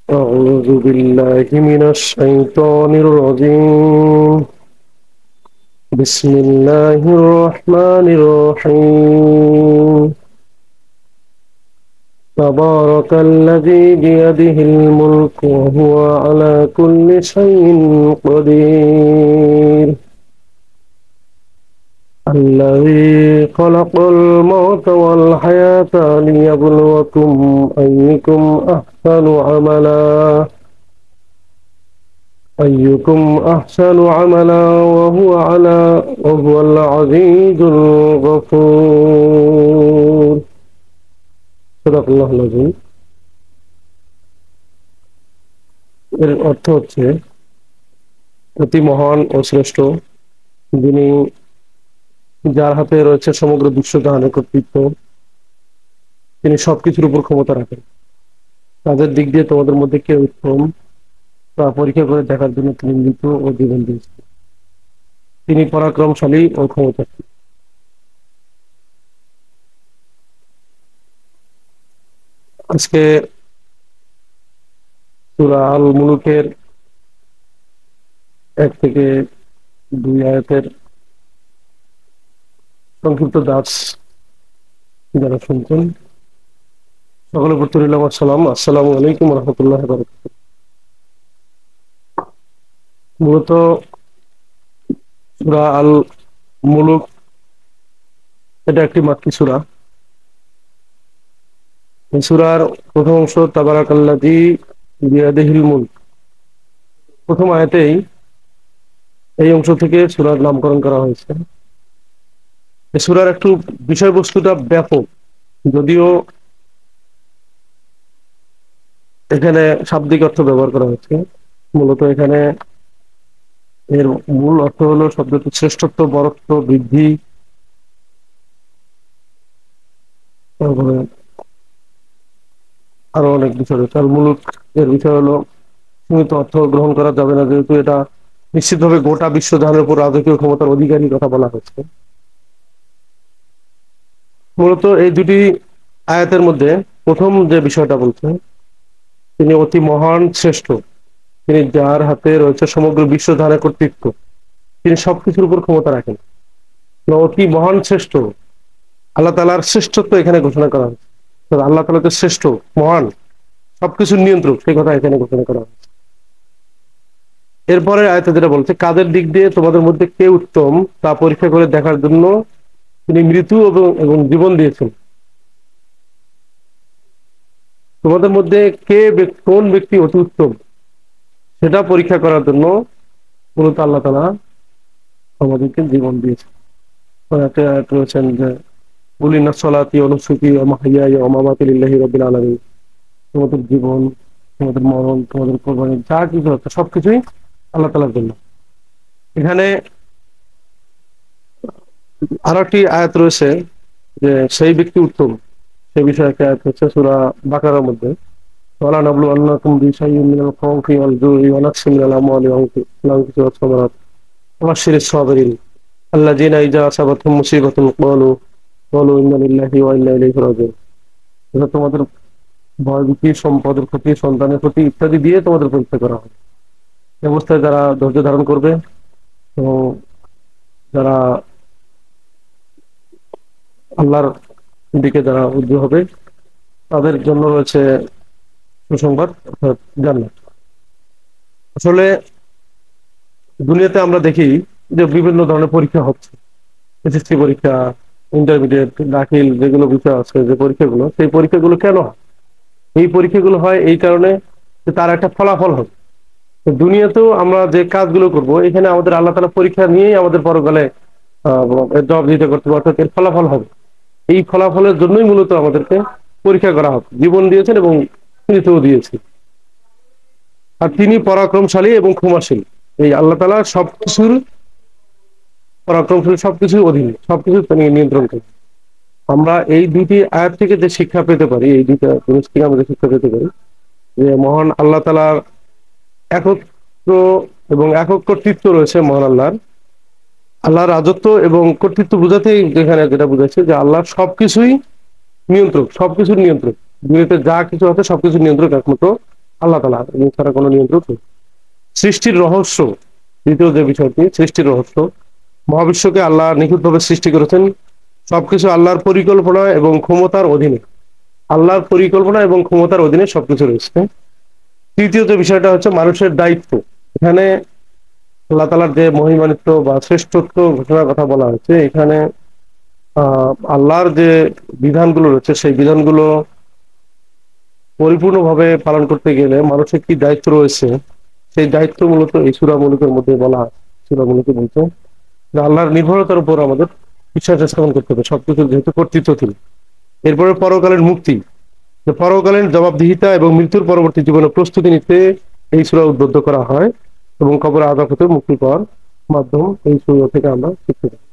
أعوذ بالله من الشيطان الرجيم. بسم الله الرحمن الرحيم. تبارك الذي بيده الملك وهو على كل شيء قدير. الذي خلق الموت والحياة ليبلوكم أيكم أحسن عملا وهو العزيز الغفور. صدق الله العظيم. এর অর্থ হচ্ছে অতি মহান ও শ্রেষ্ঠ যিনি, যার হাতে রয়েছে সমগ্র বিশ্বজাহানের কর্তৃত্ব, তিনি সবকিছুর উপর ক্ষমতা রাখেন। তাদের দিক দিয়ে তোমাদের মধ্যে কে উত্তম তা পরীক্ষা করে দেখার জন্য তিনি মৃত্যু ও জীবন দিয়েছেন। তিনি পরাক্রমশালী ও ক্ষমতাশালী। আজকে সূরা আল মুলুকের 1 থেকে 2 আয়াতের সংক্ষিপ্ত দাস যারা শুনছেন, সকলের প্রতি রইল আমার সালাম। আসসালামু আলাইকুম ওয়া রাহমাতুল্লাহি ওয়া বারাকাতুহু। মূলত সূরা আল মুলুক এটা একটি মাক্কি সূরা। এই সূরার প্রথম অংশ তাবারাকাল্লাযী বিয়াদিহিল মুলক। প্রথম আয়াতেই এই অংশ থেকে সূরার নামকরণ করা হয়েছে। এই সূরার একটু বিষয়বস্তুটা ব্যাপক, যদিও এখানে শাব্দিক অর্থ ব্যবহার করা হয়েছে। মূলত এখানে এর মূল অর্থ হলো শব্দটি শ্রেষ্ঠত্ব, বরত্ব, বৃদ্ধি, তারপরে আরো অনেক বিষয় রয়েছে। আল মুলুক এর বিষয় হলো সীমিত অর্থ গ্রহণ করা যাবে না, যেহেতু এটা নিশ্চিতভাবে গোটা বিশ্বজাহানের উপর রাজকীয় ক্ষমতার অধিকারী কথা বলা হয়েছে। মূলত এই দুটি আয়াতের মধ্যে প্রথম যে বিষয়টা বলছে, তিনি অতি মহান শ্রেষ্ঠ, তিনি যার হাতে রয়েছে সমগ্র বিশ্বজাহানের কর্তৃত্ব, তিনি সবকিছুর উপর ক্ষমতা রাখেন। অতি মহান শ্রেষ্ঠ, আল্লাহ তাআলার শ্রেষ্ঠত্ব এখানে ঘোষণা করা হয়েছে। আল্লাহ তাআলা তো শ্রেষ্ঠ, মহান, সবকিছুর নিয়ন্ত্রক, সেই কথা এখানে ঘোষণা করা হয়েছে। এরপরে আয়াতে যেটা বলছে, কাদের দিক দিয়ে তোমাদের মধ্যে কে উত্তম তা পরীক্ষা করে দেখার জন্য তিনি মৃত্যু এবং জীবন দিয়েছেন। তোমাদের মধ্যে কোন ব্যক্তি অতি উত্তম সেটা পরীক্ষা করার জন্য মূলত আল্লাহ তাআলা আমাদেরকে জীবন দিয়েছেন। রয়েছেন যে কুলিনা সলাতি ওয়া নুসুকি ওয়া মাহইয়ায়া ওয়া মামাতি লিল্লাহি রাব্বিল আলামিন। তোমাদের জীবন, তোমাদের মরণ, তোমাদের কোরবানি, যা কিছু হচ্ছে সবকিছুই আল্লাহ তাআলার জন্য। এখানে আরো একটি আয়াত রয়েছে যে সেই ব্যক্তি উত্তম, সেই বিষয়ে একটা আয়াত হচ্ছে সূরা বাকারার মধ্যে, ওয়ালা নাবলুওয়ান্নাকুম বিশাইইন মিনাল খাউফি ওয়াল জুই ওয়া নাকসিম মিনাল আমওয়ালি ওয়া আনফুসি ওয়াস সামারাত ওয়া বাশশিরিস সাবিরিন আল্লাযীনা ইযা আসাবাতহুম মুসিবাতুন ক্বালু ইন্না লিল্লাহি ওয়া ইন্না ইলাইহি রাজিউন। এটা তোমাদের ভয়ভীতি, সম্পদের ক্ষতি, সন্তানের ক্ষতি ইত্যাদি দিয়ে তোমাদের পরীক্ষা করা হবে। এই অবস্থায় যারা ধৈর্য ধারণ করবে এবং যারা আল্লাহর দিকে যারা উদ্যত হবে, তাদের জন্য রয়েছে সুসংবাদ, অর্থাৎ জান্নাত। আসলে দুনিয়াতে আমরা দেখি যে বিভিন্ন ধরনের পরীক্ষা হচ্ছে, এসএসসি পরীক্ষা, ইন্টারমিডিয়েট, দাখিল, যেগুলো বিষয় আছে, যে পরীক্ষাগুলো, সেই পরীক্ষাগুলো কেন হয়? এই পরীক্ষাগুলো হয় এই কারণে যে তার একটা ফলাফল হবে। দুনিয়াতেও আমরা যে কাজগুলো করব, এখানে আমাদের আল্লাহ তাআলা পরীক্ষা নিয়েই আমাদের পরকালে জবাব দিতে করতে হবে, অর্থাৎ এর ফলাফল হবে। এই ফলাফলের জন্যই মূলত আমাদেরকে পরীক্ষা করা হবে। জীবন দিয়েছেন এবং মৃত্যুও দিয়েছেন। আর তিনি পরাক্রমশালী এবং ক্ষমাশীল। এই আল্লাহ তাআলা সবকিছুর পরাক্রমশালী, সবকিছুর অধীনে, সবকিছু তিনি নিয়ন্ত্রণ করেন। আমরা এই দুইটি আয়াত থেকে যে শিক্ষা পেতে পারি, এই দুইটা জিনিস থেকে আমরা শিক্ষা পেতে পারি যে মহান আল্লাহ তাআলার একত্র এবং একক কর্তৃত্ব রয়েছে। মহান আল্লাহর রাজত্ব এবং কর্তৃত্ব বোঝাতেই যেখানে যেটা বুঝাচ্ছে যে আল্লাহ সবকিছুই নিয়ন্ত্রক, সবকিছুর নিয়ন্ত্রক। দুনিয়াতে যা কিছু আছে সবকিছুর নিয়ন্ত্রক একমাত্র আল্লাহ তাআলা, ইনি ছাড়া কোনো নিয়ন্ত্রক নেই। সৃষ্টির রহস্য, দ্বিতীয় যে বিষয়টি, সৃষ্টির রহস্য। মহাবিশ্বকে আল্লাহ নিখুঁতভাবে সৃষ্টি করেছেন, সবকিছু আল্লাহর পরিকল্পনা এবং ক্ষমতার অধীনে। আল্লাহর পরিকল্পনা এবং ক্ষমতার অধীনে সবকিছু রয়েছে। তৃতীয় যে বিষয়টা হচ্ছে মানুষের দায়িত্ব। এখানে আল্লাহ তাআলার যে মহিমান্বিত বা শ্রেষ্ঠত্ব ঘোষণার কথা বলা হয়েছে, এখানে আল্লাহর যে বিধানগুলো রয়েছে সেই বিধানগুলো পরিপূর্ণভাবে পালন করতে গেলে মানুষের কি দায়িত্ব রয়েছে, সেই দায়িত্ব মূলত এই সূরা মুলুকের মধ্যে বলা হয়। সূরা মুলুকে বলছে যে আল্লাহর নির্ভরতার উপর আমাদের বিশ্বাস স্থাপন করতে হবে, সবকিছু যেহেতু কর্তৃত্ব তিনি। এরপরে পরকালের মুক্তি, যে পরকালীন জবাবদিহিতা এবং মৃত্যুর পরবর্তী জীবনে প্রস্তুতি নিতে এই সূরা উদ্বুদ্ধ করা হয়, এবং কবর আযাব হতে মুক্তি পাওয়ার মাধ্যম এই সূরা থেকে আমরা শিখতে পারি।